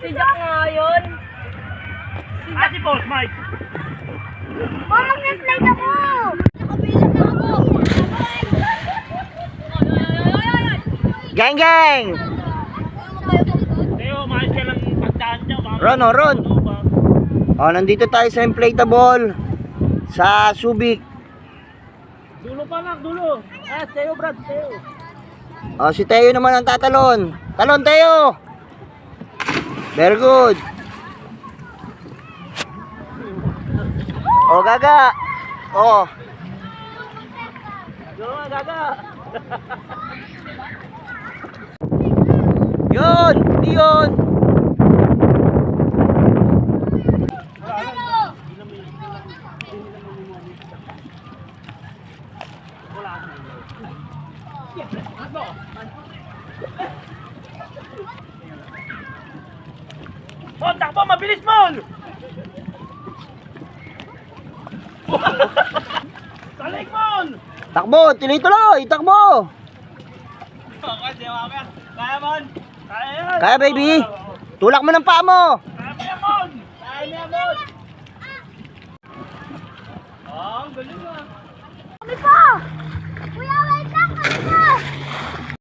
Si Jack nga yun. Si Boss Mike. Mama, nag-slide ako! Nakabilang na ako! Gang gang! Teo, maayos ka lang pagdaan niya. Ron, oh, Ron. Oh, nandito tayo sa inflatable sa Subic. Dulo pa lang, dulo. Teo, Brad, Teo. Oh, si Teo naman ang tatalon. Talon, Teo! Very good. Oh, gaga. Oh. Gaga. Yun! Yun! Oh, takbo, mabilis mo! Talik mo! Takbo! Tuloy-tuloy! Takbo! Kaya mon! Kaya yan! Kaya, baby! Tulak mo ng paa mo! Kaya mo yan, mon! Kaya mo yan, mon! Ang galing ah! Kami pa! Kuya, wait lang! Kami pa!